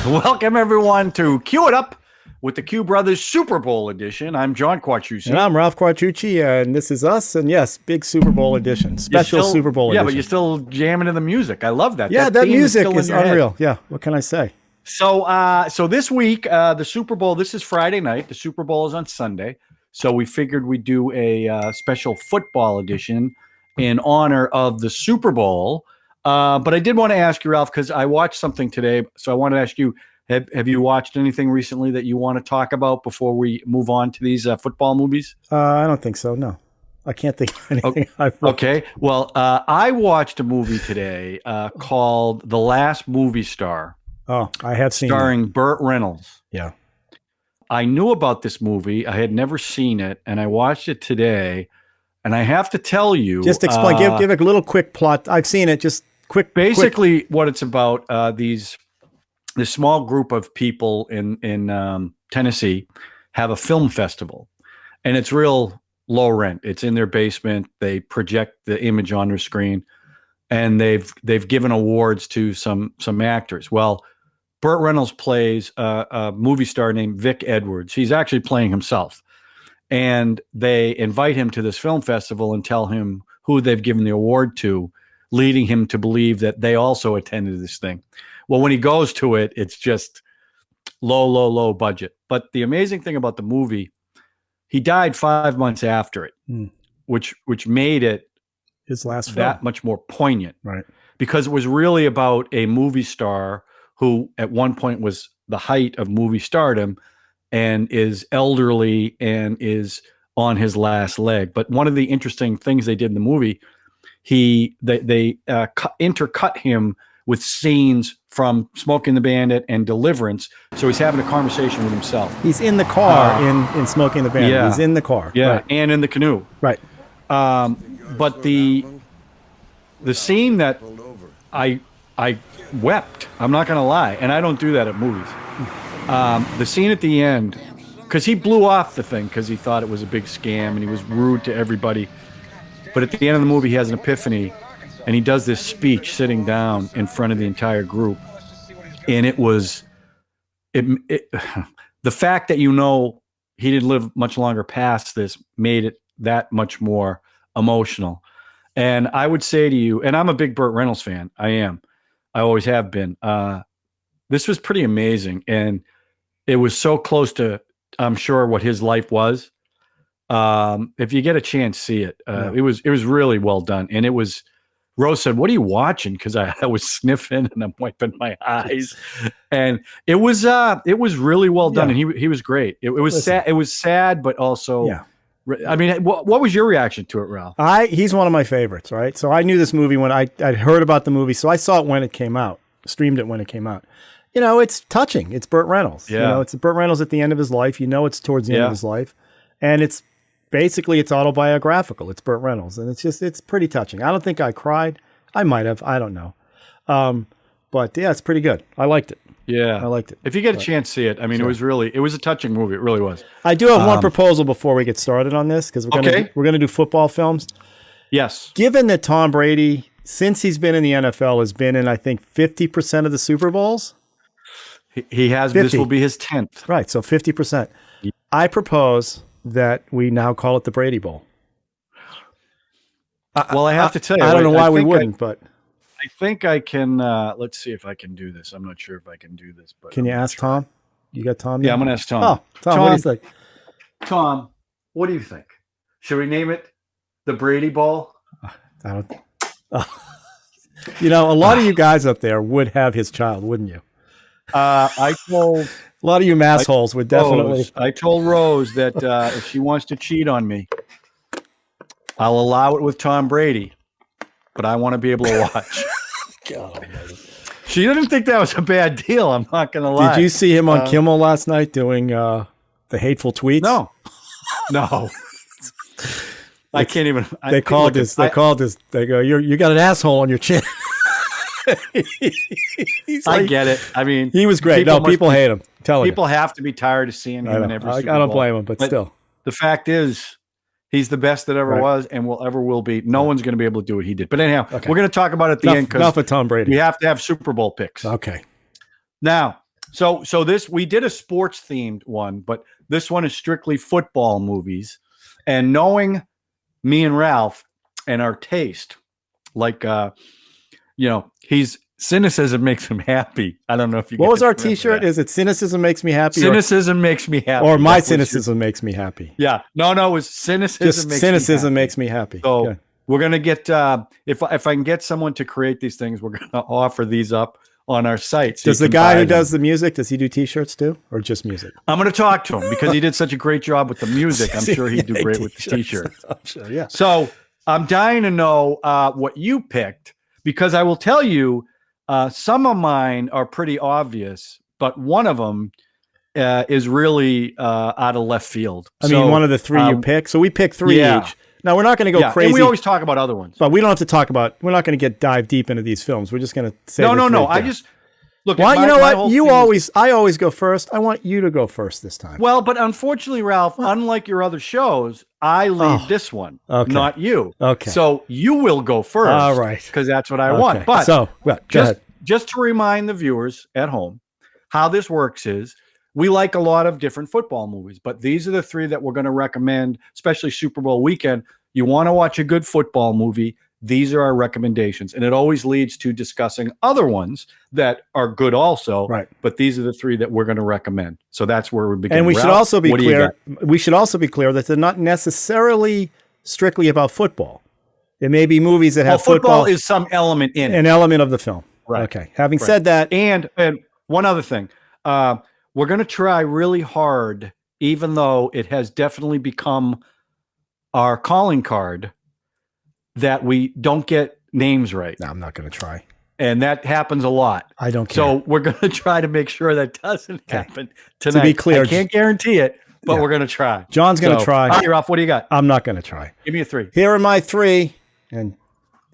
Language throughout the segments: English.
Welcome, everyone, to Cue It Up with the Q Brothers Super Bowl edition. I'm John Quattucci. And I'm Ralph Quattucci, and this is us. And yes, big Super Bowl edition, special Super Bowl edition. Yeah, but you're still jamming to the music. I love that. Yeah, that music is unreal. Yeah, what can I say? So this week, the Super Bowl, this is Friday night. The Super Bowl is on Sunday. So we figured we'd do a special football edition in honor of the Super Bowl. But I did want to ask you, Ralph, because I watched something today. So I wanted to ask you, have you watched anything recently that you want to talk about before we move on to these football movies? I don't think so. No, I can't think of anything. Okay. Well, I watched a movie today called The Last Movie Star. Oh, I have seen starring Burt Reynolds. Yeah. I knew about this movie. I had never seen it, and I watched it today. And I have to tell you, just explain. Give a little quick plot. I've seen it. Just quick. Basically, what it's about: this small group of people in Tennessee have a film festival, and it's real low rent. It's in their basement. They project the image on their screen, and they've given awards to some actors. Well, Burt Reynolds plays a movie star named Vic Edwards. He's actually playing himself. And they invite him to this film festival and tell him who they've given the award to, leading him to believe that they also attended this thing. Well, when he goes to it, it's just low budget. But the amazing thing about the movie, he died 5 months after it, which made it his last film that much more poignant. Right. Because it was really about a movie star who at one point was the height of movie stardom and is elderly and is on his last leg. But one of the interesting things they did in the movie, they intercut him with scenes from Smoking the Bandit and Deliverance. So he's having a conversation with himself. He's in the car in Smoking the Bandit. Yeah. He's in the car. Yeah, right. And in the canoe. Right. But the scene that I wept, I'm not going to lie, and I don't do that at movies. The scene at the end, because he blew off the thing because he thought it was a big scam and he was rude to everybody. But at the end of the movie, he has an epiphany and he does this speech sitting down in front of the entire group. And it was the fact that he didn't live much longer past this made it that much more emotional. And I would say to you, and I'm a big Burt Reynolds fan. I am. I always have been. This was pretty amazing. And it was so close to, I'm sure, what his life was. If you get a chance, see it. It was really well done. And it was, Rose said, "What are you watching?" Because I was sniffing and I'm wiping my eyes. And it was really well done. And he was great. It was sad. It was sad, but also, I mean, what was your reaction to it, Ralph? He's one of my favorites, right? So I knew this movie when I'd heard about the movie. So I saw it when it came out, streamed it when it came out. It's touching. It's Burt Reynolds. Yeah. It's Burt Reynolds at the end of his life. It's towards the end of his life. And it's autobiographical. It's Burt Reynolds. And it's pretty touching. I don't think I cried. I might have. I don't know. But yeah, it's pretty good. I liked it. Yeah. I liked it. If you get a chance, see it. I mean, sure. it was a touching movie. It really was. I do have one proposal before we get started on this, because we're going to do football films. Yes. Given that Tom Brady, since he's been in the NFL, has been in, I think, 50% of the Super Bowls. He has. 50. This will be his 10th. Right. So 50%. I propose that we now call it the Brady Bowl. Well, I have to tell you. I don't know why we wouldn't, but I think I can. Let's see if I can do this. I'm not sure if I can do this. But can you ask Tom? You got Tom? Yeah, I'm going to ask Tom. Oh, Tom, what do you think? Tom, what do you think? Should we name it the Brady Bowl? I don't. A lot of you guys up there would have his child, wouldn't you? I told a lot of you massholes would definitely. I told Rose that if she wants to cheat on me, I'll allow it with Tom Brady, but I want to be able to watch. God, she didn't think that was a bad deal. I'm not going to lie. Did you see him on Kimmel last night doing the hateful tweets? No. I can't even. They called this. They go, you got an asshole on your chin. I get it. I mean, he was great. People hate him. People have to be tired of seeing him in every Super Bowl. I don't blame him, but still. The fact is, he's the best that ever was and will be. No one's going to be able to do what he did. But anyhow, we're going to talk about it at the end. Enough of Tom Brady. We have to have Super Bowl picks. Okay. Now, So this, we did a sports themed one, but this one is strictly football movies. And knowing me and Ralph and our taste, like, cynicism makes him happy. I don't know if you. What was our T-shirt? Is it cynicism makes me happy? Cynicism makes me happy. Or my cynicism makes me happy. Yeah. No, it was cynicism. Just cynicism makes me happy. So okay. We're gonna get if I can get someone to create these things, we're gonna offer these up on our site. So does the guy who does the music, does he do T-shirts too, or just music? I'm gonna talk to him because he did such a great job with the music. I'm sure he'd do great with the T-shirts. I'm sure, yeah. So I'm dying to know what you picked, because I will tell you. Some of mine are pretty obvious, but one of them is really out of left field. I mean, one of the three you pick. So we pick three each. Now, we're not going to go crazy. And we always talk about other ones. But we don't have to talk about, we're not going to dive deep into these films. We're just going to say No. I just, look. Well, you know what? I always go first. I want you to go first this time. Well, but unfortunately, Ralph, unlike your other shows, I lead this one, not you. Okay. So you will go first. All right. Because that's what I want. But go ahead. Just to remind the viewers at home, how this works is we like a lot of different football movies, but these are the three that we're going to recommend, especially Super Bowl weekend. You want to watch a good football movie, these are our recommendations. And it always leads to discussing other ones that are good also. Right. But these are the three that we're going to recommend. So that's where we begin. And we Ralph, should also be clear. what We should also be clear that they're not necessarily strictly about football. There may be movies that have football is some element in it. An element of the film. Right. Okay. Having said that. And one other thing, we're going to try really hard, even though it has definitely become our calling card, that we don't get names right. No, I'm not going to try. And that happens a lot. I don't care. So we're going to try to make sure that doesn't happen tonight. To be clear. I can't guarantee it, but we're going to try. John's going to try. All right, Ralph, what do you got? I'm not going to try. Give me a three. Here are my three, and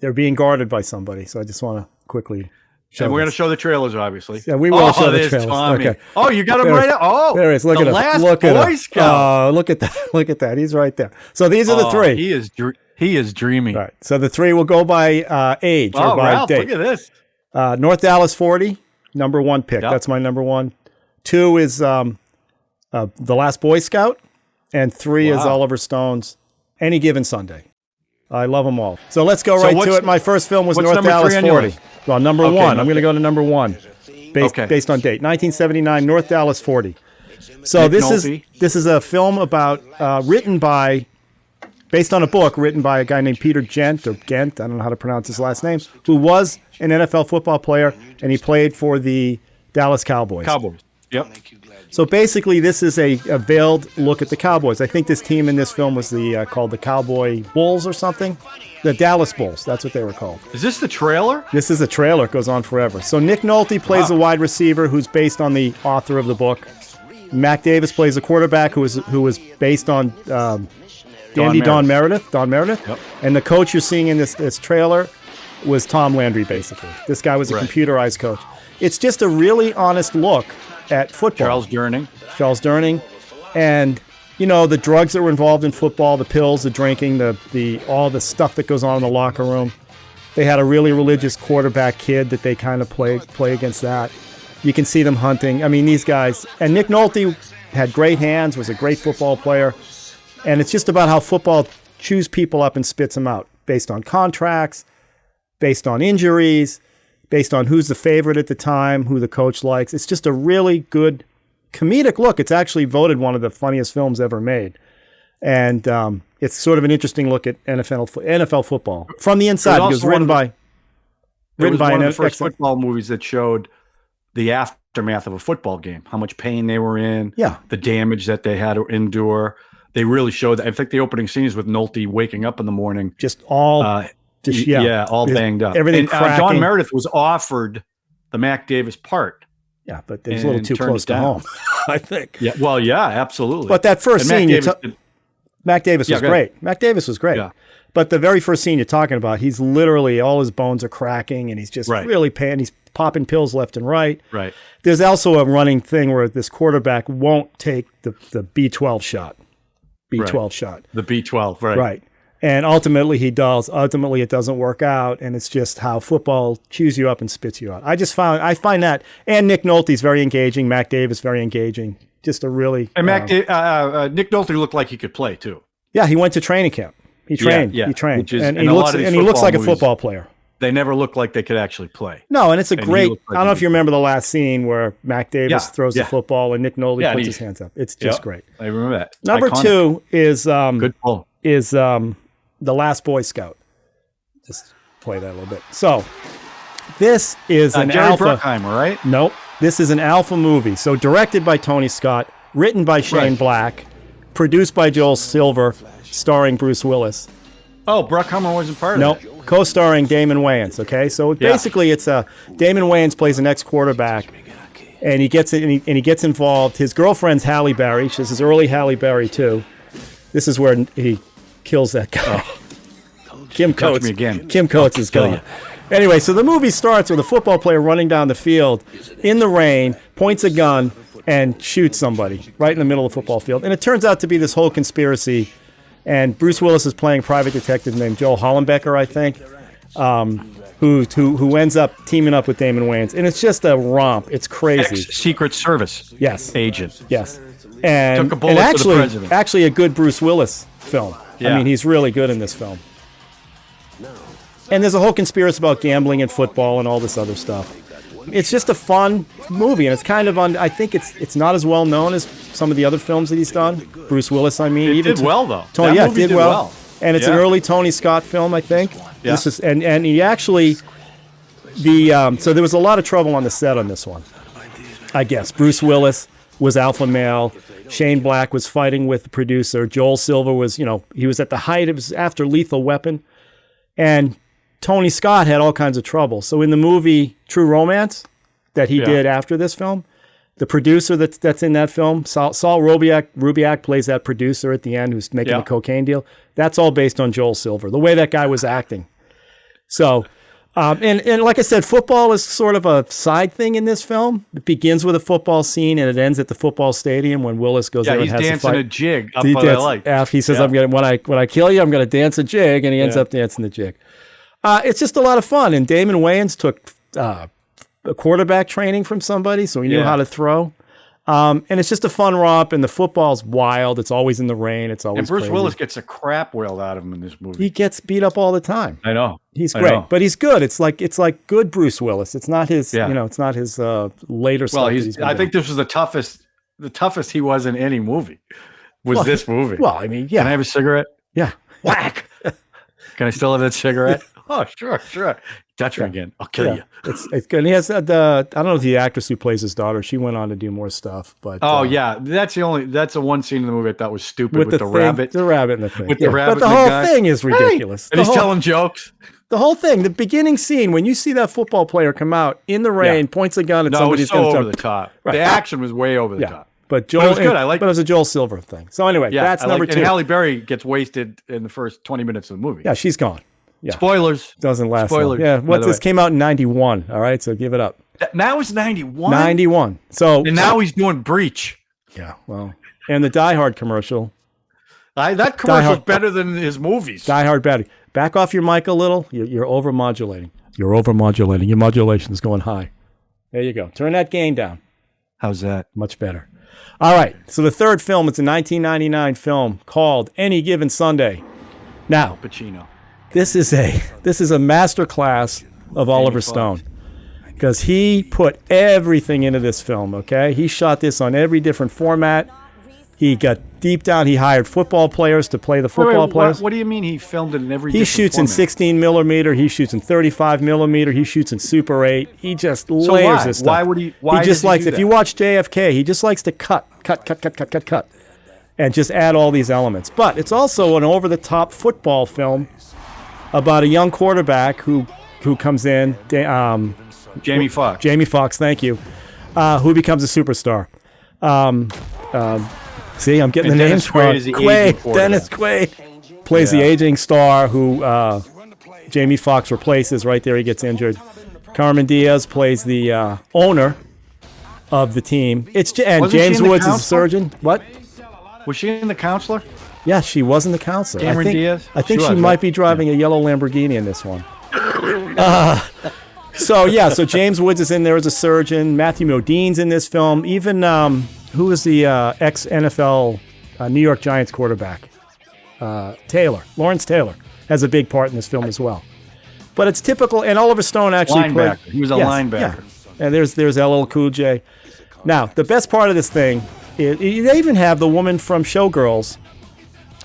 they're being guarded by somebody. So I just want to quickly show And we're going to show the trailers, obviously. Yeah, we will show the trailers. Tommy. Okay. Oh, you got him right out. Oh, there he is. Look at him. Last look at Boy him. Scout. Oh, look at that. Look at that. He's right there. So these are the three. He is dreamy. Right. So the three will go by age or by Ralph, date. Look at this. North Dallas 40, number one pick. Yep. That's my number one. 2 is The Last Boy Scout. And 3 is Oliver Stone's Any Given Sunday. I love them all. So let's go right to it. My first film was North Dallas 40. Well, number one. I'm going to go to number one, based on date. 1979, North Dallas 40. So this is a film about based on a book written by a guy named Peter Gent, or Gent, I don't know how to pronounce his last name, who was an NFL football player, and he played for the Dallas Cowboys. Yep. So basically, this is a veiled look at the Cowboys. I think this team in this film was called the Cowboy Bulls or something. The Dallas Bulls, that's what they were called. Is this the trailer? This is a trailer. It goes on forever. So Nick Nolte plays a wide receiver who's based on the author of the book. Mac Davis plays a quarterback who was based on Don Meredith. Yep. And the coach you're seeing in this trailer was Tom Landry, basically. This guy was a computerized coach. It's just a really honest look at football. Charles Durning. And, the drugs that were involved in football, the pills, the drinking, all the stuff that goes on in the locker room. They had a really religious quarterback kid that they kind of play against that. You can see them hunting. I mean, these guys. And Nick Nolte had great hands, was a great football player. And it's just about how football chews people up and spits them out based on contracts, based on injuries, based on who's the favorite at the time, who the coach likes. It's just a really good comedic look. It's actually voted one of the funniest films ever made. And it's sort of an interesting look at NFL football from the inside. It was written by one of the first football movies that showed the aftermath of a football game, how much pain they were in, the damage that they had to endure. They really showed that. I think the opening scene is with Nolte waking up in the morning. all banged up. Everything cracking. Don Meredith was offered the Mac Davis part. Yeah, but it was a little too close to home, I think. Yeah, well, yeah, absolutely. But that first scene, Mac Davis was great. Mac Davis was great. Yeah. But the very first scene you're talking about, he's literally, all his bones are cracking, and he's just really pain. He's popping pills left and right. Right. There's also a running thing where this quarterback won't take the B12 shot. B12 shot. The B12, right. Right. And ultimately he does. Ultimately it doesn't work out, and it's just how football chews you up and spits you out. I find that, and Nick Nolte's very engaging. Mac Davis very engaging. Just a really and Nick Nolte looked like he could play too. Yeah, he went to training camp. He trained. He trained, and he looks like a football player. They never looked like they could actually play. No, and it's a great. I don't know if you remember the last scene where Mac Davis throws the football and Nick Nolte puts his hands up. It's just great. I remember that. Number Iconic. 2 is good pull. Is The Last Boy Scout. Just play that a little bit. So this is an Jerry alpha. Bruckheimer, right? Nope. This is an alpha movie. So directed by Tony Scott, written by Shane Black, produced by Joel Silver, starring Bruce Willis. Oh, Bruckheimer wasn't part of it. Co-starring Damon Wayans. Okay, so basically, it's Damon Wayans plays an ex-quarterback, and he gets involved. His girlfriend's Halle Berry. This is early Halle Berry too. This is where he kills that guy. Kim Coates. Me again. Kim Coates is gone. Anyway, so the movie starts with a football player running down the field in the rain, points a gun, and shoots somebody right in the middle of the football field. And it turns out to be this whole conspiracy. And Bruce Willis is playing a private detective named Joel Hollenbecker, I think, who ends up teaming up with Damon Wayans. And it's just a romp. It's crazy. Ex-Secret Service agent. Yes. And, took a bullet to the president. Actually a good Bruce Willis film. Yeah. I mean, he's really good in this film. And there's a whole conspiracy about gambling and football and all this other stuff. It's just a fun movie, and it's kind of I think it's not as well known as some of the other films that he's done. Bruce Willis, I mean, it did well though. Tony, did well. And it's an early Tony Scott film, I think. Yeah. This is, and he actually so there was a lot of trouble on the set on this one. I guess Bruce Willis was alpha male. Shane Black was fighting with the producer. Joel Silver was, he was at the height. It was after Lethal Weapon, and Tony Scott had all kinds of trouble. So in the movie True Romance that he did after this film, the producer that's in that film, Saul Rubiak plays that producer at the end who's making the cocaine deal. That's all based on Joel Silver, the way that guy was acting. So, and like I said, football is sort of a side thing in this film. It begins with a football scene and it ends at the football stadium when Willis goes there and has a fight. He's dancing a jig up what I like. He says, when I kill you, I'm going to dance a jig, and he ends up dancing the jig. It's just a lot of fun, and Damon Wayans took a quarterback training from somebody, so he knew how to throw. And it's just a fun romp, and the football's wild. It's always in the rain. It's always Bruce crazy. Willis gets the crap wailed out of him in this movie. He gets beat up all the time. I know. He's great, but he's good. It's like good Bruce Willis. It's not his, it's not his later stuff. Well, I think this was the toughest he was in any movie. This movie? Well, I mean, Can I have a cigarette? Yeah. Whack. Can I still have that cigarette? Oh, sure. Touch me again. I'll kill you. It's good. And he has I don't know if the actress who plays his daughter, she went on to do more stuff, but that's the one scene in the movie I thought was stupid with the rabbit. The rabbit and the thing. With the rabbit. But the whole thing is ridiculous. And he's telling jokes. The whole thing, the beginning scene, when you see that football player come out in the rain, points a gun at somebody's going to jump. Over the top. Right. The action was way over the top. But it was good. But it was a Joel Silver thing. So anyway, that's number 2. And Halle Berry gets wasted in the first 20 minutes of the movie. Yeah, she's gone. Yeah. Spoilers. Doesn't last Spoilers. long. Yeah, this came out in 91, all right? So give it up. Now it's 91? 91. And now he's doing Breach. Yeah, well. And the Die Hard commercial. That commercial's better than his movies. Die Hard better. Back off your mic a little. You're over-modulating. You're over-modulating. Your modulation is going high. There you go. Turn that gain down. How's that? Much better. All right. So the third film, it's a 1999 film called Any Given Sunday. Now, Pacino. This is a masterclass of Oliver Stone, because he put everything into this film. Okay, he shot this on every different format. He got deep down. He hired football players to play the football players. What do you mean he filmed it in every? He shoots in 16 millimeter. He shoots in 35 millimeter. He shoots in Super 8. He just layers this stuff. Why would he? Why he just likes. If you watch JFK, he just likes to cut, and just add all these elements. But it's also an over-the-top football film about a young quarterback who comes in, Jamie Foxx. Jamie Foxx, thank you, who becomes a superstar. See, I'm getting the names wrong. Dennis Quaid plays the aging star who Jamie Foxx replaces right there. He gets injured. Carmen Diaz plays the owner of the team. And James Woods is a surgeon. What? Was she in The Counselor? Yeah, she wasn't the counselor. Cameron Diaz? I think She she was, might right? be driving a yellow Lamborghini in this one. So James Woods is in there as a surgeon. Matthew Modine's in this film. Even who is the ex-NFL New York Giants quarterback? Lawrence Taylor has a big part in this film as well. But it's typical, and Oliver Stone actually played. He was a linebacker. Yeah. And there's LL Cool J. Now, the best part of this thing is they even have the woman from Showgirls,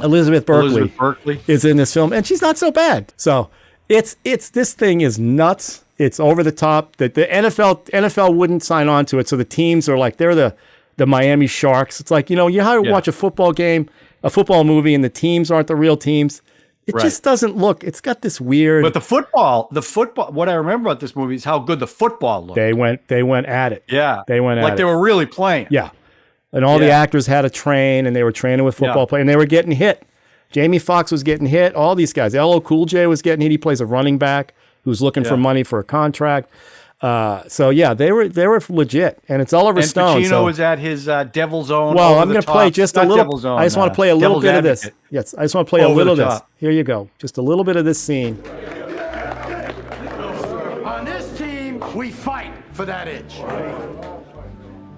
Elizabeth Berkley, is in this film, and she's not so bad. So it's this thing is nuts. It's over the top. The NFL wouldn't sign on to it, so the teams are like they're the Miami Sharks. It's like you watch a football game, a football movie, and the teams aren't the real teams. It just doesn't look. It's got this weird. But the football. What I remember about this movie is how good the football looked. They went at it. Yeah, they went at it like they were really playing. Yeah, and all the actors had to train, and they were training with football players, and they were getting hit. Jamie Foxx was getting hit. All these guys. LL Cool J was getting hit. He plays a running back who's looking for money for a contract. They were legit, and it's Oliver Stone. Pacino was at his Devil's Own. Well, I'm going to play just a little. I just want to play a little bit of this. Yes, I just want to play a little of this. Here you go. Just a little bit of this scene. On this team, we fight for that itch.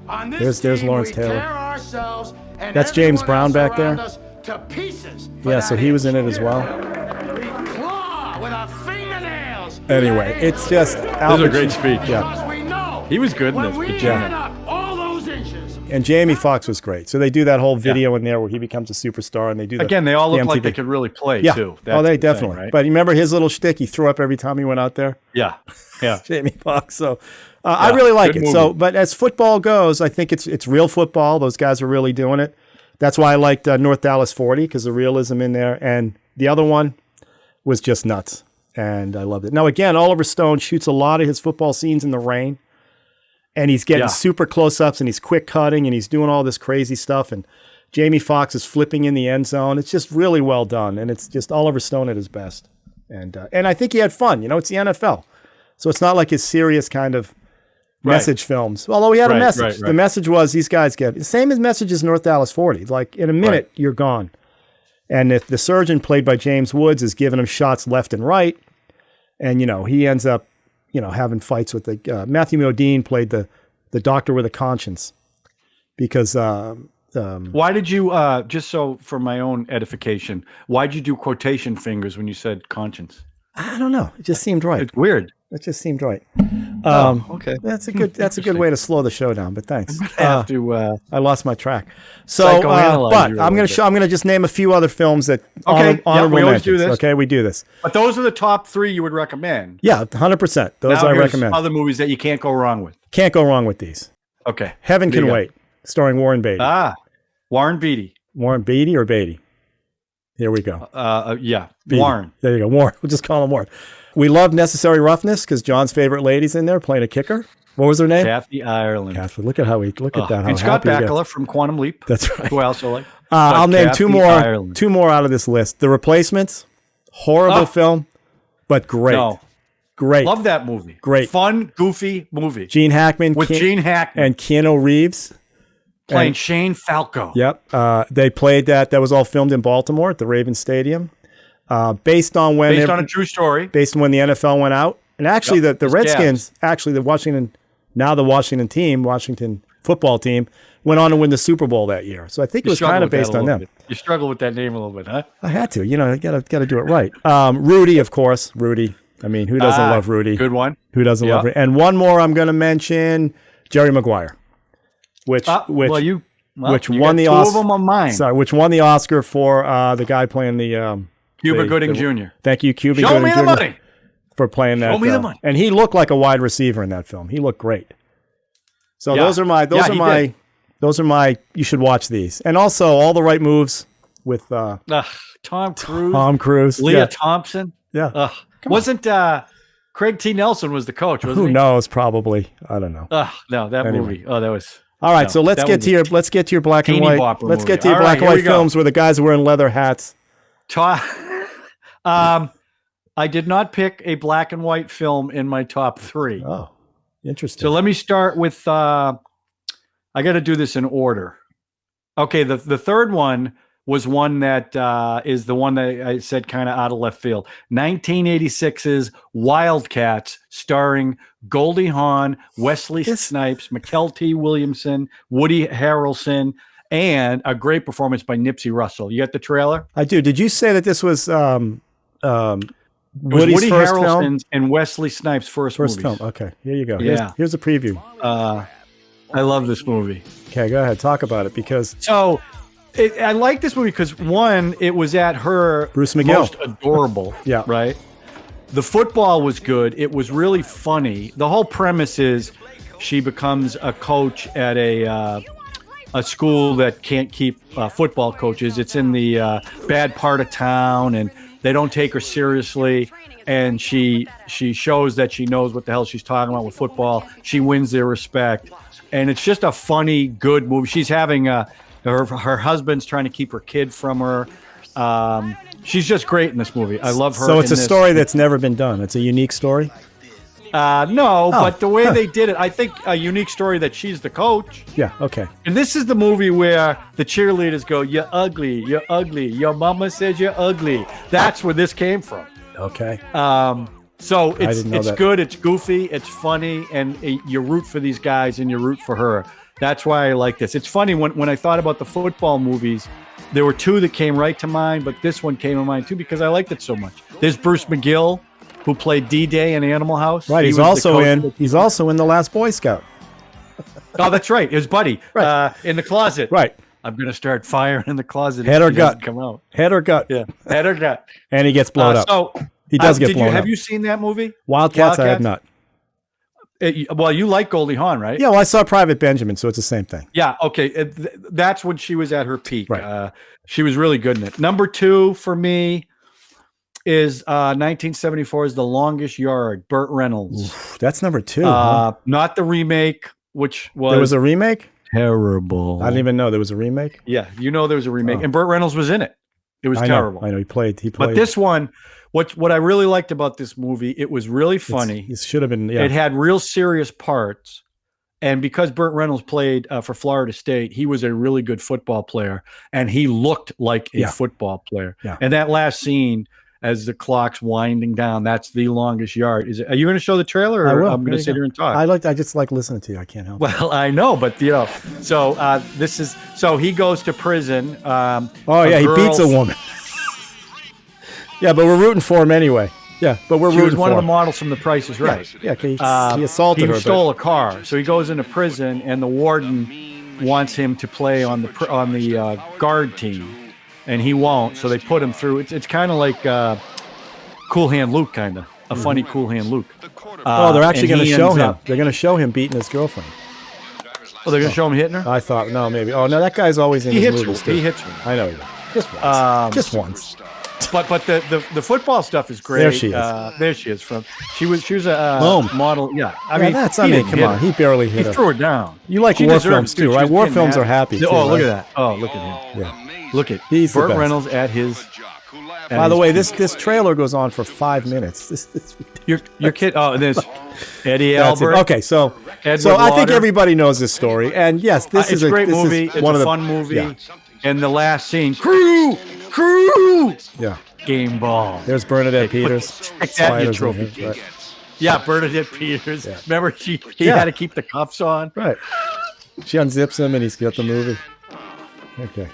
On this There's team, Lawrence we Taylor. tear ourselves and That's James everyone Brown else back there. around us to pieces for Yeah, that so he was itch. in it as well. We claw with our fingernails. Anyway, it's just. This is a great speech. Yeah. Because we know He was good in when this. we Good job. add up all those inches. And Jamie Foxx was great. So they do that whole video in there where he becomes a superstar, and they do Again, they all look like MTV. they could really play too. Oh, they the thing, definitely. right? But you remember his little shtick he threw up every time he went out there? Yeah. Jamie Foxx. So I really like good it. movie. So, but as football goes, I think it's real football. Those guys are really doing it. That's why I liked North Dallas 40 because the realism in there. And the other one was just nuts. And I loved it. Now, again, Oliver Stone shoots a lot of his football scenes in the rain. And he's getting super close-ups and he's quick cutting and he's doing all this crazy stuff. And Jamie Foxx is flipping in the end zone. It's just really well done. And it's just Oliver Stone at his best. And I think he had fun. It's the NFL. So it's not like his serious kind of message films. Although he had a message. The message was these guys get the same as message as North Dallas 40. Like in a minute, you're gone. And if the surgeon played by James Woods is giving him shots left and right, and he ends up, having fights with the Matthew Modine played the doctor with a conscience because why did you just so for my own edification? Why did you do quotation fingers when you said conscience? I don't know. It just seemed right. It's weird. It just seemed right. Okay. That's a good way to slow the show down. But thanks. I lost my track. So, but I'm gonna just name a few other films that honorable we always mentions. do this. Okay, we do this. But those are the top 3 you would recommend. Yeah, 100%. Those Now I here's recommend. Other movies that you can't go wrong with. Can't go wrong with these. Okay. Heaven There Can you go. Wait, starring Warren Beatty. Warren Beatty. Warren Beatty or Beatty? Here we go. Beatty. Warren. There you go. Warren. We'll just call him Warren. We love Necessary Roughness because John's favorite lady's in there playing a kicker. What was her name? Kathy Ireland. Kathy. Look at that. How And Scott happy he gets. Bakula from Quantum Leap. That's right. Who else I like? I'll name Kathy Ireland. two more out of this list. The Replacements. Horrible film, but great. No. Great. Love that movie. Great. Fun, goofy movie. Gene Hackman. With Gene Hackman. And Keanu Reeves. Playing Shane Falco. Yep. They played that. That was all filmed in Baltimore at the Ravens Stadium. Based on a true story. Based on when the NFL went out. And actually the Redskins, the Washington football team, went on to win the Super Bowl that year. So I think it was kind of based on them. Bit. You struggle with that name a little bit, huh? I had to. I got to do it right. Rudy, of course. Rudy. I mean, who doesn't love Rudy? Good one. Who doesn't love Rudy? And one more I'm going to mention, Jerry Maguire, which won the Oscar. Two of them on mine. Sorry, which won the Oscar for the guy playing the Cuba Gooding Jr. Thank you, Cuba Show Gooding me Jr. the money. For playing that. Show me the money. And he looked like a wide receiver in that film. He looked great. So those are my you should watch these. And also All the Right Moves with Tom Cruise. Tom Cruise. Leah Thompson. Yeah. Wasn't Craig T. Nelson was the coach, wasn't Who he? knows? Probably. I don't know. No, that movie. Oh, that was. All right, so let's get to your black and white. Let's get to your black and white films where the guys are wearing leather hats. I did not pick a black and white film in my top 3. Oh, interesting. So let me start with. I got to do this in order. Okay, the third one was one that is the one that I said kind of out of left field. 1986's Wildcats, starring Goldie Hawn, Wesley Snipes, Mikel T. Williamson, Woody Harrelson, and a great performance by Nipsey Russell. You got the trailer? I do. Did you say that this was Woody's Woody first Harrelson's film? and Wesley Snipes' first film. Okay, here you go. Yeah. Here's a preview. I love this movie. Okay, go ahead. Talk about it because So I like this movie because, one, it was at her Bruce McGill. most adorable. Yeah. Right? The football was good. It was really funny. The whole premise is she becomes a coach at a school that can't keep football coaches. It's in the bad part of town, and they don't take her seriously. And she shows that she knows what the hell she's talking about with football. She wins their respect. And it's just a funny, good movie. She's having her husband's trying to keep her kid from her. She's just great in this movie. I love her. So it's a story that's never been done. It's a unique story. But the way they did it, I think a unique story that she's the coach. Yeah. Okay. And this is the movie where the cheerleaders go, "You're ugly. You're ugly. Your mama says you're ugly." That's where this came from. Okay. So it's that. good, it's goofy, it's funny, and you root for these guys and you root for her. That's why I like this. It's funny, when I thought about the football movies, there were two that came right to mind, but this one came to mind too because I liked it so much. There's Bruce McGill, who played D-Day in Animal House. Right, he's also in The Last Boy Scout. Oh, that's right, his buddy, right. in the closet. Right. I'm going to start firing in the closet. Head or gut. Come out. Head or gut. Yeah, head or gut. And he gets blown up. So he does get blown up. Have you seen that movie? Wildcats? I have not. Well, you like Goldie Hawn, right? Yeah, well, I saw Private Benjamin, so it's the same thing. Yeah, okay. That's when she was at her peak. Right. She was really good in it. Number 2 for me is 1974 is The Longest Yard, Burt Reynolds. Oof, that's number 2. Huh? Not the remake, which was... There was a remake? Terrible. I didn't even know there was a remake. Yeah, there was a remake. And Burt Reynolds was in it. It was terrible. I know. He played. But this one, what I really liked about this movie, it was really funny. It should have been, yeah. It had real serious parts. And because Burt Reynolds played for Florida State, he was a really good football player. And he looked like a football player. Yeah. And that last scene, as the clock's winding down, that's The Longest Yard. Are you going to show the trailer, or I'm going to sit here and talk? I just like listening to you. I can't help it. Well, I know, but so he goes to prison. He beats a woman. Yeah, but we're rooting for him anyway. Yeah, but we're rooting for him. She was one of the models from The Price is Right. Yeah, he assaulted her. He stole a car, so he goes into prison, and the warden wants him to play on the guard team. And he won't, so they put him through. It's kind of like Cool Hand Luke, kind of a funny Cool Hand Luke. They're actually going to show him. They're going to show him beating his girlfriend. Oh, they're going to show him hitting her? I thought, no, maybe. Oh, no, that guy's always in his movies, too. He hits her. I know he does. Just once. Just once. But the football stuff is great. There she is. There she is. She was a model. Yeah, come on. He barely hit her. He threw her down. You like war films too, right? War films are happy. Too, look right? at that. Oh, look at him. Yeah. Look at Burt Reynolds at his. By the way, this trailer goes on for 5 minutes. This is your kid. Oh, there's Eddie Albert. Okay, so I think everybody knows this story, and yes, this is a great movie. It's a fun movie. Yeah. And the last scene, crew. Yeah. Game ball. There's Bernadette Peters. Stick that in your trophy case. Right. Yeah, Bernadette Peters. Yeah. Remember, he had to keep the cuffs on. Right. She unzips him, and he's got the movie. Okay.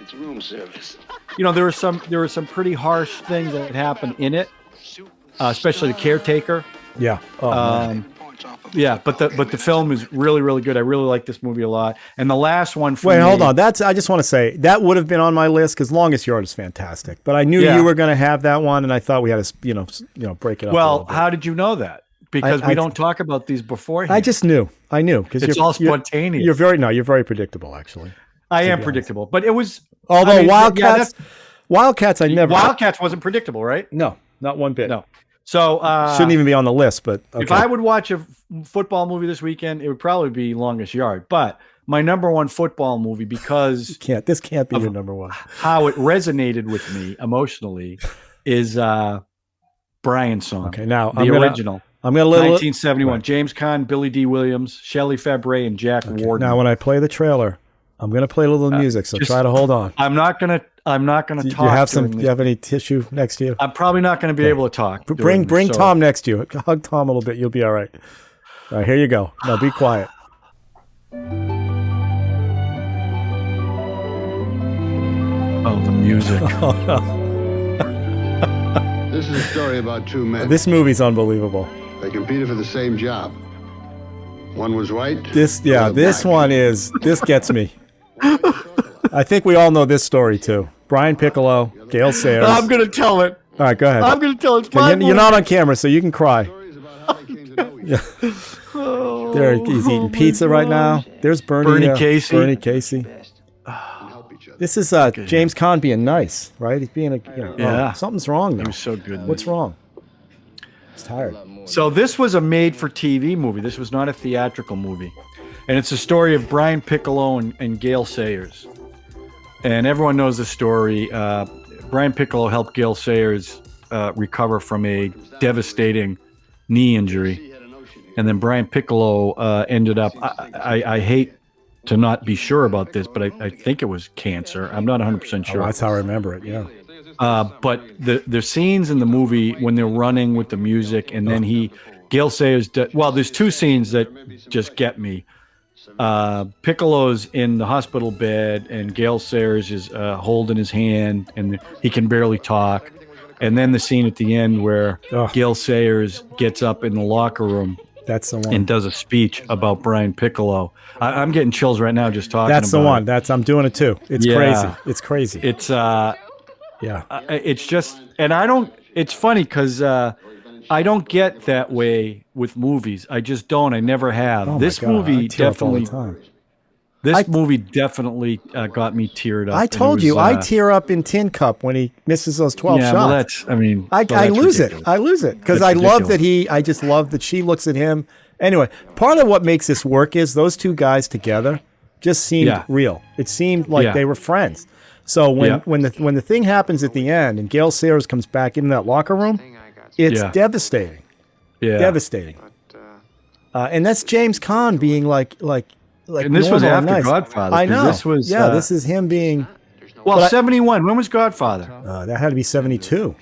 It's room service. There were some pretty harsh things that happened in it, especially the caretaker. Yeah. Yeah, but the film is really, really good. I really like this movie a lot. And the last one for me, hold on. I just want to say that would have been on my list because Longest Yard is fantastic. But I knew you were going to have that one, and I thought we had to break it up. Well, how did you know that? Because we don't talk about these beforehand. I just knew. I knew because it's all spontaneous. You're very predictable, actually. I am predictable, but it was. Although Wildcats, Wildcats wasn't predictable, right? No, not one bit. No. So shouldn't even be on the list. But okay. If I would watch a football movie this weekend, it would probably be Longest Yard. But my number one football movie, because this can't be your number one. How it resonated with me emotionally is Brian's song. Okay, now the original. I'm gonna 1971. Right. James Caan, Billy D. Williams, Shelley Fabre, and Jack Warden. Now, when I play the trailer, I'm gonna play a little music, so try to hold on. I'm not gonna Do talk. you have any tissue next to you? I'm probably not gonna be able to talk. Bring Tom next to you. Hug Tom a little bit. You'll be all right. All right, here you go. Now be quiet. Oh, the music. This is a story about two men. This movie's unbelievable. They competed for the same job. One was white. This gets me. I think we all know this story too. Brian Piccolo, Gale Sayers. I'm gonna tell it. All right, go ahead. I'm gonna tell it. You're not on camera, so you can cry. Stories about how they came to know each other. He's eating pizza right now. There's Bernie Casey. Bernie Casey. Help each other. This is James Caan being nice, right? He's being something's wrong He though. was so good. What's wrong? He's tired. So this was a made-for-TV movie. This was not a theatrical movie, and it's a story of Brian Piccolo and Gale Sayers. And everyone knows the story. Brian Piccolo helped Gale Sayers recover from a devastating knee injury, and then Brian Piccolo ended up. I hate to not be sure about this, but I think it was cancer. I'm not 100% sure. Oh, that's how I remember it. Yeah. But the scenes in the movie when they're running with the music, and then Gale Sayers. There's two scenes that just get me. Piccolo's in the hospital bed, and Gale Sayers is holding his hand, and he can barely talk. And then the scene at the end where Gale Sayers gets up in the locker room. That's the one. And does a speech about Brian Piccolo. I'm getting chills right now just talking. That's the about one. it. I'm doing it too. It's crazy. It's crazy. It's yeah. It's just, and I don't. It's funny because I don't get that way with movies. I just don't. I never have. Oh This my God, movie I tear up all the definitely. time. This movie definitely got me teared up. I told you, I tear up in Tin Cup when he misses those 12 yeah, shots. well, that's. I mean, I that's lose ridiculous. it. I lose it because That's I love ridiculous. that I just love that she looks at him. Anyway, part of what makes this work is those two guys together just seemed real. It seemed like they were friends. So when the thing happens at the end and Gale Sayers comes back into that locker room, it's devastating. Yeah. Devastating. And that's James Caan being like And this was normal and after nice. Godfather. I 'cause know. This was this is him being. well, 71. When was Godfather? That had to be 72.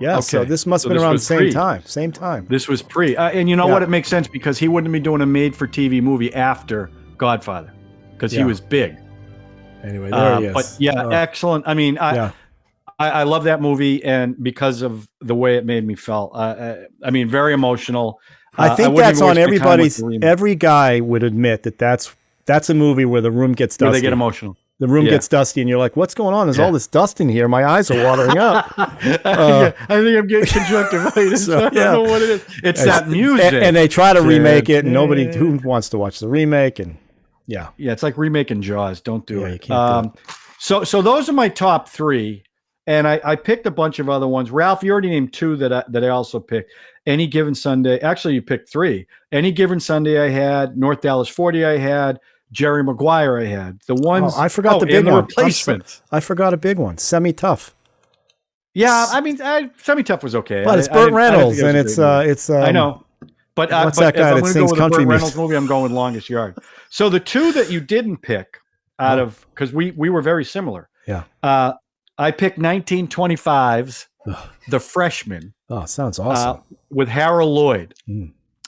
Yeah, so Okay. this must So have been this around the was same pre. time. Same time. This was pre. And you know what? It makes sense because he wouldn't be doing a made-for-TV movie after Godfather because he was big. Anyway, there he is. But excellent. I mean, I love that movie, and because of the way it made me feel. I mean, very emotional. I think wouldn't that's even on waste my time with everybody's. the remake. Every guy would admit that's a movie where the room gets Where dusty. they get emotional. The room gets dusty, and you're like, "What's going on? There's all this dust in here. My eyes are watering up." I think I'm getting conjunctivitis. I don't know what it is. It's that music. And they try to remake it, and who wants to watch the remake? And yeah, it's like remaking Jaws. Don't do it. You can't do it. So those are my top three, and I picked a bunch of other ones. Ralph, you already named two that I also picked. Any Given Sunday. Actually, you picked three. Any Given Sunday I had. North Dallas 40 I had. Jerry Maguire I had. The ones I forgot the big and the one. replacements. I forgot a big one. Semi-tough. Yeah, I mean, Semi-Tough was okay. But it's I Burt didn't think Reynolds, it was and a it's great movie. it's. I know. But what's but that guy if I'm that gonna sings go with country the Burt music? Reynolds movie, I'm going with Longest Yard. So the two that you didn't pick out of, because we were very similar. Yeah. I picked 1925's The Freshman. Oh, sounds awesome. With Harold Lloyd.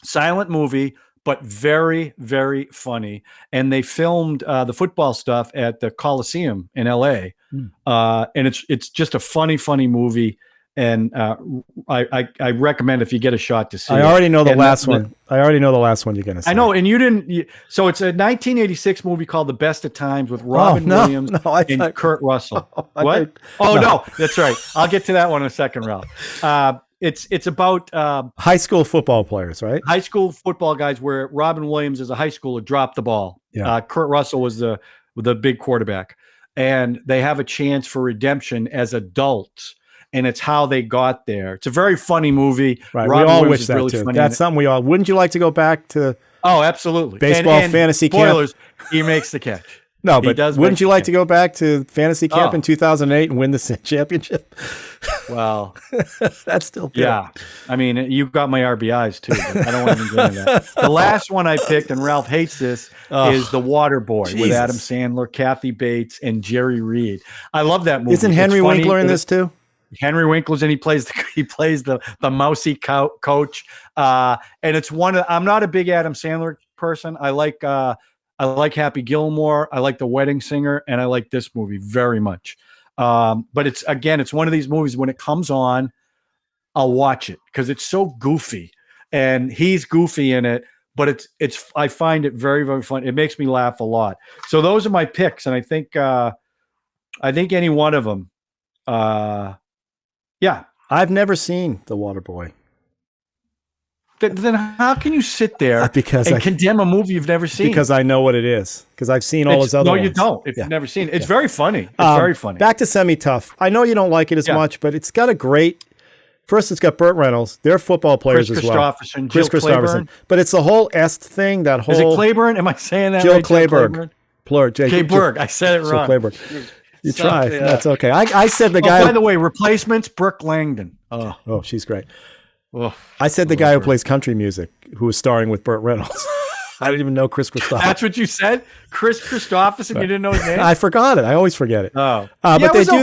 Silent movie, but very, very funny. And they filmed the football stuff at the Coliseum in LA. And it's just a funny movie. And I recommend if you get a shot to see it. I already know the last one. I already know the last one you're going to say. I know, and you didn't. So it's a 1986 movie called The Best of Times with Robin Williams and Kurt Russell. What? No, that's right. I'll get to that one in a second, Ralph. It's about high school football players, right? High school football guys where Robin Williams as a high schooler dropped the ball. Yeah. Kurt Russell was the big quarterback. And they have a chance for redemption as adults. And it's how they got there. It's a very funny movie. Right. Robin we all Williams wish is that really too. funny That's in it. something we all. Wouldn't you like to go back to? Oh, absolutely. Baseball and fantasy camp? spoilers, he makes the catch. No, He but does wouldn't make you like sense. to go back to fantasy camp Oh. in 2008 and win the championship? Well, That's still good. yeah. I mean, you got my RBIs too, but I don't want to even get into that. The last one I picked, and Ralph hates this, is The Water Boy with Adam Jesus. Sandler, Kathy Bates, and Jerry Reed. I love that movie. Isn't It's Henry funny. Winkler in this too? Henry Winkler's and he plays the mousy coach. And it's one of, I'm not a big Adam Sandler person. I like Happy Gilmore. I like The Wedding Singer, and I like this movie very much. But it's one of these movies when it comes on, I'll watch it because it's so goofy, and he's goofy in it. But I find it very, very fun. It makes me laugh a lot. So those are my picks, and I think any one of them. Yeah. I've never seen The Waterboy. Then how can you sit there Because condemn a movie you've never seen? Because I know what it is. Because I've seen all his other ones. No, you don't. If you've never seen it. It's very funny. It's very funny. Back to Semi-Tough. I know you don't like it as much, but it's got a great... First, it's got Burt Reynolds. They're football players Chris as well. Christopherson, Chris Jill Christopherson. Clayburgh. But it's the whole Est thing, that whole... Is it Clayburn? Am I saying that Jill right? Clayburgh. Clayburgh. I said it Jill wrong. Clayburgh. You try. That's okay. I said the guy... By the way, replacements, Brooke Langdon. Oh, she's great. Oh, I said the guy who plays country music, who was starring with Burt Reynolds. I didn't even know Chris Christopherson. That's what you said? Chris Christopherson? You didn't know his name? I forgot it. I always forget it. Oh. But they do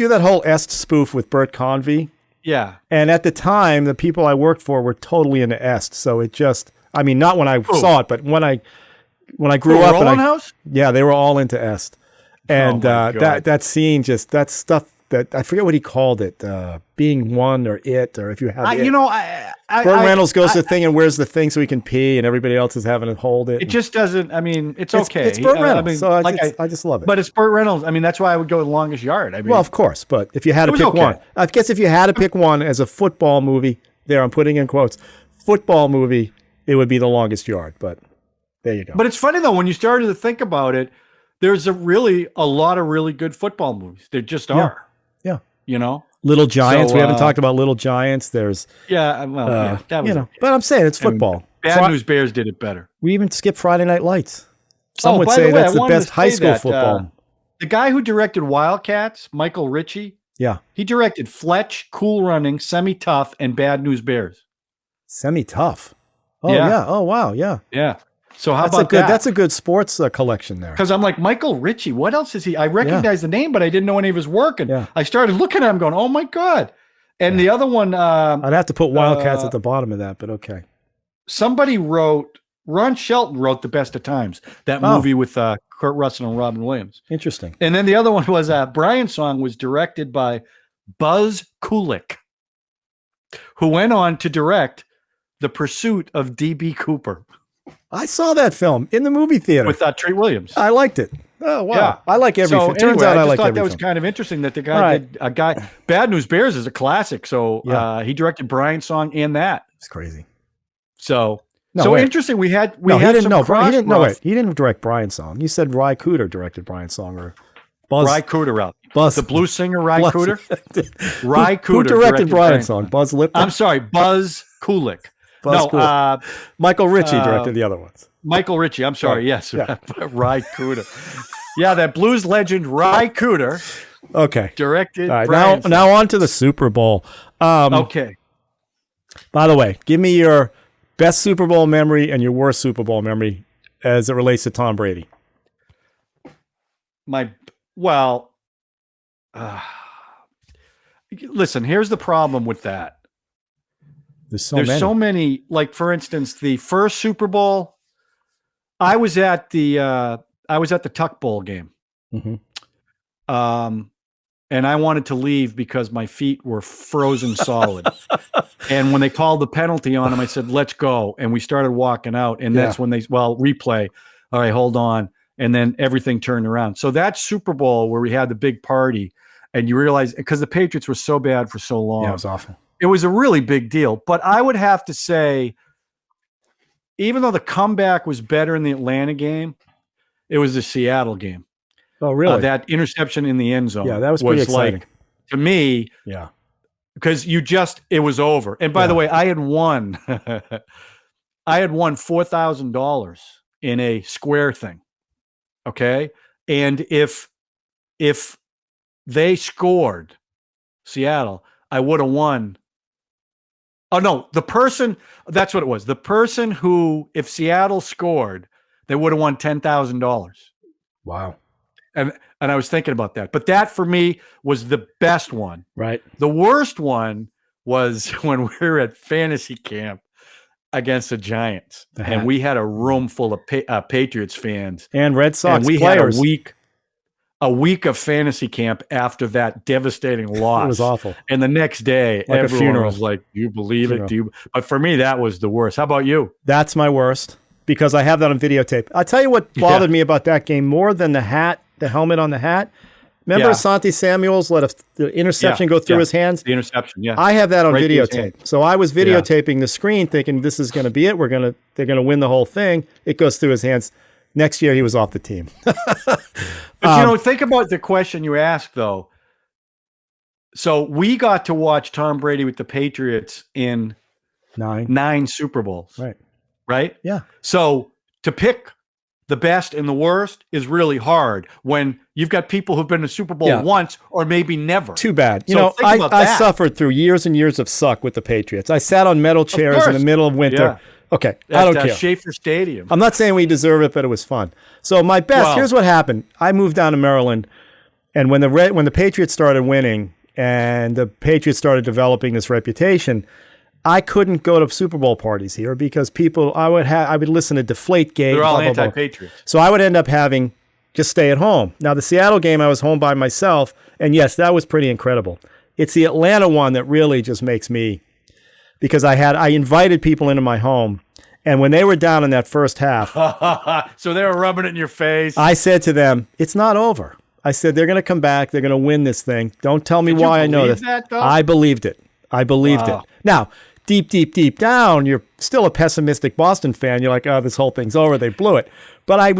that whole Est spoof with Burt Convy. Yeah. And at the time, the people I worked for were totally into Est. So it just, I mean, not when I saw it, but when I grew up. Roland House? Yeah, they were all into Est. And that scene, that stuff, that I forget what he called it, being one or it, or if you have it. Burt Reynolds goes to the thing and wears the thing so he can pee, and everybody else is having to hold it. It just doesn't. I mean, it's okay. It's Burt Reynolds, I just love it. But it's Burt Reynolds. I mean, that's why I would go with Longest Yard. I mean, well, of course. But if you had to pick one, I guess if you had to pick one as a football movie, I'm putting in quotes, football movie, it would be The Longest Yard. But there you go. But it's funny though when you started to think about it. There's a lot of really good football movies. There just are. Yeah. You know, Little Giants. We haven't talked about Little Giants. There's that was But I'm saying it's football. Bad News Bears did it better. We even skipped Friday Night Lights. Some would by say the way, that's the best high school football. The guy who directed Wildcats, Michael Ritchie. Yeah, he directed Fletch, Cool Running, Semi-Tough, and Bad News Bears. Semi-Tough. Oh yeah. Oh wow. Yeah. Yeah. So how about that? that? That's a good sports collection there. Because I'm like, Michael Ritchie, what else is he? I recognize the name, but I didn't know any of his work. And I started looking at him going, oh my God. And the other one. I'd have to put Wildcats at the bottom of that, but okay. Somebody Ron Shelton wrote The Best of Times, that movie with Kurt Russell and Robin Williams. Interesting. And then the other one was Brian's Song was directed by Buzz Kulik, who went on to direct The Pursuit of D.B. Cooper. I saw that film in the movie theater with Treat Williams. I liked it. Oh wow! Yeah. I like every film. Turns out I like every film. I thought that was kind of interesting that the guy did a guy. Bad News Bears is a classic, so he directed Brian's Song and that. It's crazy. So interesting. We had he didn't direct Brian's Song. You said Ry Cooder directed Brian's Song, or Buzz Ry Cooder, Buzz, the blues singer Ry Cooder. Ry Cooder who directed Brian's Song? Buzz Lipton. I'm sorry, Buzz Kulik. Michael Ritchie directed the other ones. Michael Ritchie. I'm sorry. Yes, Ry Cooder. Yeah, that blues legend Ry Cooder. Okay. Directed. All right, now on to the Super Bowl. Okay. By the way, give me your best Super Bowl memory and your worst Super Bowl memory as it relates to Tom Brady. Listen, here's the problem with that. There's so many. Like, for instance, the first Super Bowl, I was at the Tuck Bowl game. Mm-hmm. And I wanted to leave because my feet were frozen solid. And when they called the penalty on them, I said, let's go. And we started walking out. And that's when replay. All right, hold on. And then everything turned around. So that Super Bowl where we had the big party and you realize, because the Patriots were so bad for so long. Yeah, it was awful. It was a really big deal. But I would have to say, even though the comeback was better in the Atlanta game, it was the Seattle game. Oh, really? That interception in the end zone. Yeah, that was pretty exciting. Like, to me, because it was over. And by the way, I had won $4,000 in a square thing. Okay. And if they scored Seattle, I would have won. Oh no, that's what it was. The person who, if Seattle scored, they would have won $10,000. Wow. And I was thinking about that. But that for me was the best one. Right. The worst one was when we were at fantasy camp against the Giants, and we had a room full of Patriots fans and Red Sox and we players. Had a week of fantasy camp after that devastating loss. It was awful. And the next day, like everyone was like, "Do you believe it? Do you?" But for me, that was the worst. How about you? That's my worst because I have that on videotape. I'll tell you what bothered me about that game more than the hat, the helmet on the hat. Remember Asante Samuels let the interception go through his hands? The interception, yeah. I have that on videotape. So I was videotaping the screen thinking this is going to be it. They're going to win the whole thing. It goes through his hands. Next year, he was off the team. But, think about the question you asked, though. So we got to watch Tom Brady with the Patriots in 9 Super Bowls. Right? Yeah. So to pick the best and the worst is really hard when you've got people who've been to Super Bowl once or maybe never. Too bad. I suffered through years and years of suck with the Patriots. I sat on metal chairs in the middle of winter. Yeah. Okay, I don't care. Schaefer Stadium. I'm not saying we deserve it, but it was fun. So my best, here's what happened. I moved down to Maryland, and when the Patriots started winning and the Patriots started developing this reputation, I couldn't go to Super Bowl parties here because I would listen to Deflategate. They're all anti-Patriots. So I would end up having just stay at home. Now the Seattle game, I was home by myself, and yes, that was pretty incredible. It's the Atlanta one that really just makes me, because I invited people into my home, and when they were down in that first half, so they were rubbing it in your face. I said to them, "It's not over." I said, "They're going to come back. They're going to win this thing. Don't tell me why I know this." I believed it. I believed it. Now, deep down, you're still a pessimistic Boston fan. You're like, "Oh, this whole thing's over. They blew it." But I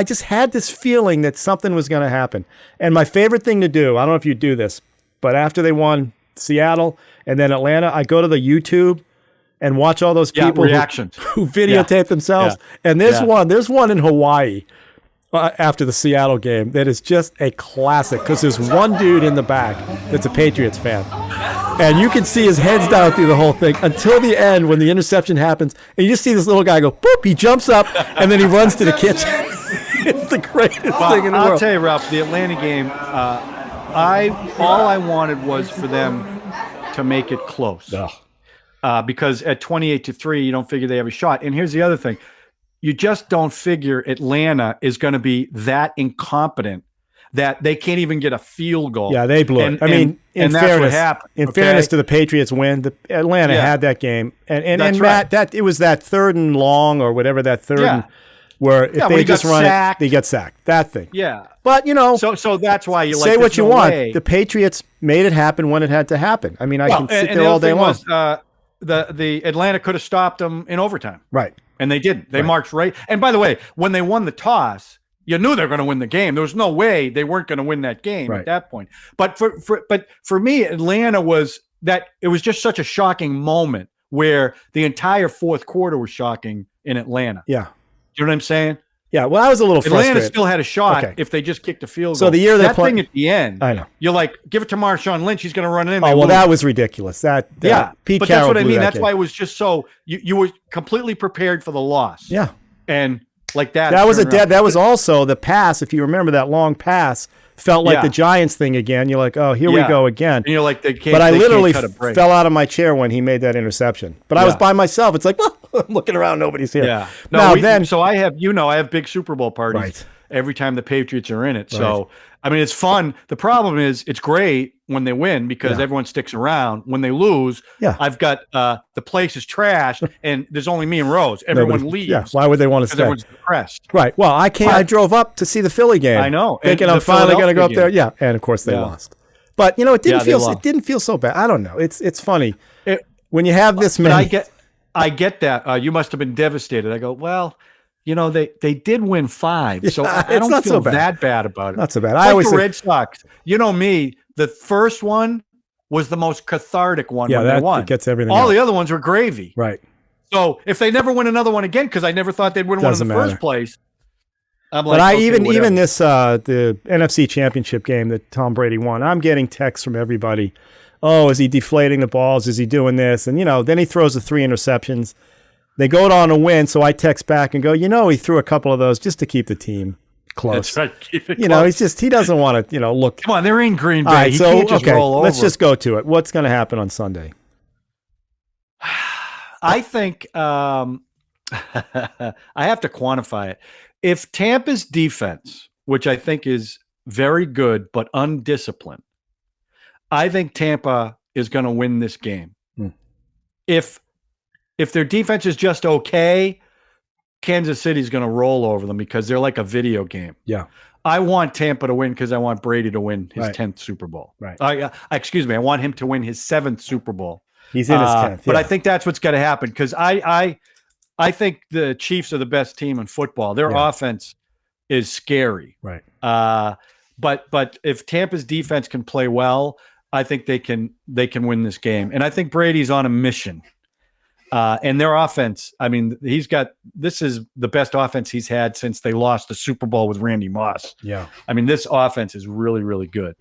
just had this feeling that something was going to happen. And my favorite thing to do, I don't know if you do this, but after they won Seattle and then Atlanta, I go to the YouTube and watch all those people who videotape themselves. And there's one in Hawaii after the Seattle game that is just a classic because there's one dude in the back that's a Patriots fan. And you can see his head's down through the whole thing until the end when the interception happens. And you just see this little guy go, boop, he jumps up, and then he runs to the kitchen. It's the greatest thing in the world. I'll tell you, Ralph, the Atlanta game, all I wanted was for them to make it close. Because at 28-3, you don't figure they have a shot. And here's the other thing. You just don't figure Atlanta is going to be that incompetent that they can't even get a field goal. Yeah, they blew it. In fairness to the Patriots win, Atlanta had that game. And Matt, it was that 3rd and long or whatever that third and where if they just run it, they get sacked. That thing. Yeah. But, so that's why you say what you want. The Patriots made it happen when it had to happen. I mean, I can sit there all day long. The Atlanta could have stopped them in overtime. Right. And they didn't. They marched right. And by the way, when they won the toss, you knew they were going to win the game. There was no way they weren't going to win that game at that point. But for me, Atlanta was that it was just such a shocking moment where the entire fourth quarter was shocking in Atlanta. Yeah. You know what I'm saying? Yeah, well, I was a little frustrated. Atlanta still had a shot if they just kicked a field goal. So the year that thing at the end, I know. You're like, give it to Marshawn Lynch. He's going to run it in. Oh, well, that was ridiculous. Pete but Carroll that's what I mean. That's game. why it was just so you were completely prepared for the loss. Yeah, and like that. That was That was also the pass. If you remember that long pass, felt like the Giants thing again. You're like, oh, here we go again. And you're like, they can't. But I literally cut a break. fell out of my chair when he made that interception. But I was by myself. It's like, well, I'm looking around, nobody's here. Yeah. So I have big Super Bowl parties every time the Patriots are in it. So I mean, it's fun. The problem is, it's great when they win because everyone sticks around. When they lose, I've got the place is trashed and there's only me and Rose. Everyone leaves. Yeah. Why would they want to stay? Everyone's depressed. Right. Well, I drove up to see the Philly game. I know. Thinking I'm finally going to go up there. Yeah. And of course they lost. But it didn't feel so bad. I don't know. It's funny when you have this many. I get that. You must have been devastated. I go, well, they did win 5, so I don't feel that bad about it. Not so bad. I always the Red Sox. You know me. The first one was the most cathartic one when they won. It gets everything. All the other ones were gravy. Right. So if they never win another one again, because I never thought they'd win one in the first place, I'm But like, okay, even whatever. this the NFC Championship game that Tom Brady won, I'm getting texts from everybody. Oh, is he deflating the balls? Is he doing this? And then he throws the 3 interceptions. They go on to win, so I text back and go, he threw a couple of those just to keep the team close. That's right. Keep it close. He doesn't want to, look. Come on, they're in Green Bay. All right, He so can't just roll over. let's just go to it. What's going to happen on Sunday? I think I have to quantify it. If Tampa's defense, which I think is very good but undisciplined, I think Tampa is going to win this game. If their defense is just okay, Kansas City's going to roll over them because they're like a video game. Yeah. I want Tampa to win because I want Brady to win his 10th Super Bowl. Right. Excuse me. I want him to win his 7th Super Bowl. He's in his 10th. But I think that's what's going to happen because I think the Chiefs are the best team in football. Their offense is scary. Right. But if Tampa's defense can play well, I think they can win this game. And I think Brady's on a mission. And their offense, I mean, this is the best offense he's had since they lost the Super Bowl with Randy Moss. Yeah. I mean, this offense is really, really good.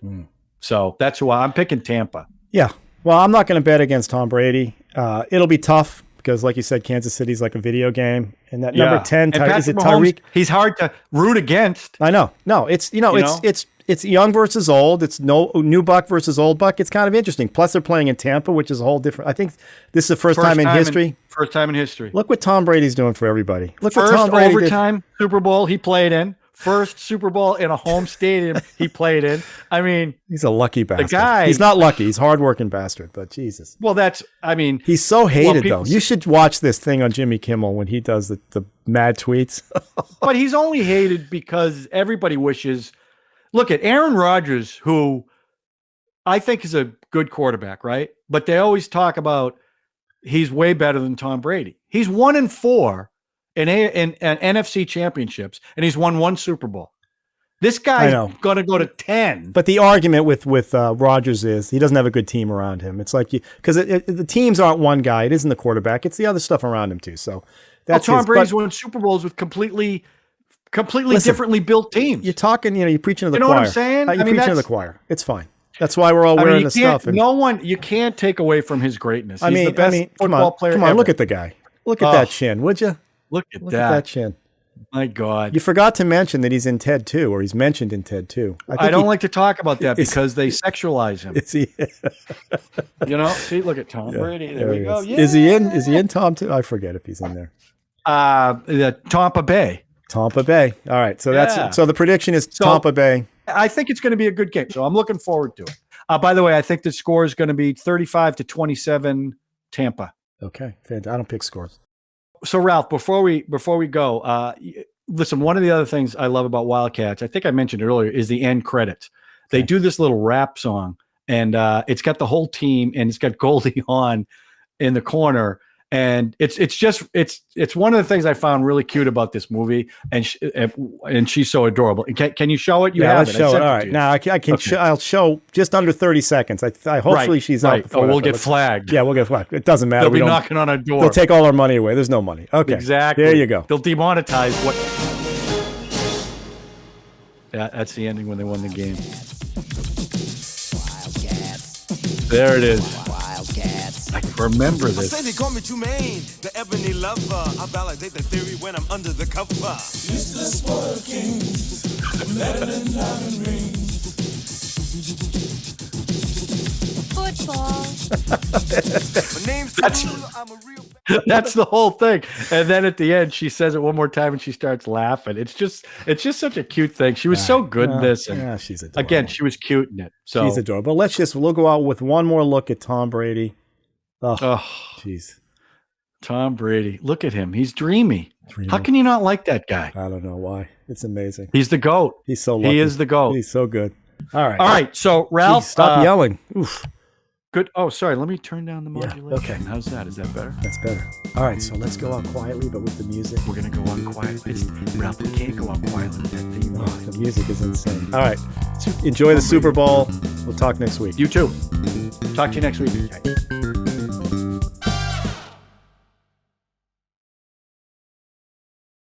So that's why I'm picking Tampa. Yeah. Well, I'm not going to bet against Tom Brady. It'll be tough because, like you said, Kansas City's like a video game. And that number 10, is it Tyreek? He's hard to root against. I know. No, it's it's young versus old. It's new buck versus old buck. It's kind of interesting. Plus, they're playing in Tampa, which is a whole different. I think this is the first time in history. First time in history. Look what Tom Brady's doing for everybody. Look what First Tom Brady overtime Super Bowl he played in. First Super Bowl in a home stadium he played in. I mean, he's a lucky bastard. The guy, he's not lucky. He's a hardworking bastard. But Jesus. Well, he's so hated though. You should watch this thing on Jimmy Kimmel when he does the mad tweets. But he's only hated because everybody wishes. Look at Aaron Rodgers, who I think is a good quarterback, right? But they always talk about he's way better than Tom Brady. He's 1-4 in NFC championships, and he's won 1 Super Bowl. This guy's going to go to 10. But the argument with Rodgers is he doesn't have a good team around him. It's like because the teams aren't one guy. It isn't the quarterback. It's the other stuff around him too. So that's Tom Brady's won Super Bowls with completely differently built teams. You're talking, you're preaching to the choir. You know what I'm saying? You're preaching to the choir. It's fine. That's why we're all wearing the stuff. You can't take away from his greatness. He's the best football player ever. Look at the guy. Look at that chin, would you? Look at that chin. My God. You forgot to mention that he's in Ted 2, or he's mentioned in Ted 2. I don't like to talk about that because they sexualize him. See, look at Tom Brady. There we go. Yeah. Is he in Tom 2? I forget if he's in there. Tampa Bay. All right. So that's the prediction is Tampa Bay. I think it's going to be a good game. So I'm looking forward to it. By the way, I think the score is going to be 35-27 Tampa. Okay. I don't pick scores. So Ralph, before we go, listen, one of the other things I love about Wildcats, I think I mentioned it earlier, is the end credits. They do this little rap song, and it's got the whole team, and it's got Goldie Hawn in the corner. And it's one of the things I found really cute about this movie, and she's so adorable. Can you show it? Let's show it. All right, now I can. Okay. I'll show just under 30 seconds. I hopefully she's out. Before we'll get flagged. Yeah, we'll get flagged. It doesn't matter. They'll be knocking on our door. They'll take all our money away. There's no money. Okay, exactly. There you go. They'll demonetize what. Yeah, that's the ending when they won the game. There it is. I remember this. I say they call me Jermaine, the ebony lover. I validate the theory when I'm under the cover. Useless spoiled kings, Marilyn diamond rings. Football. My name's I'm a real. That's the whole thing. And then at the end, she says it one more time and she starts laughing. It's just such a cute thing. She was so good in this. And she's adorable. Again, she was cute in it. So she's adorable. We'll go out with one more look at Tom Brady. Oh, jeez. Tom Brady. Look at him. He's dreamy. How can you not like that guy? I don't know why. It's amazing. He's the GOAT. He's so lucky. He is the GOAT. He's so good. All right. So, Ralph. Jeez, stop yelling. Oof. Good. Oh, sorry. Let me turn down the modulation. Yeah, okay. How's that? Is that better? That's better. All right. So let's go out quietly, but with the music. We're going to go out quietly. Ralph, we can't go out quietly with that theme. The music is insane. All right. Enjoy the Super Bowl. We'll talk next week. You too. Talk to you next week. Okay.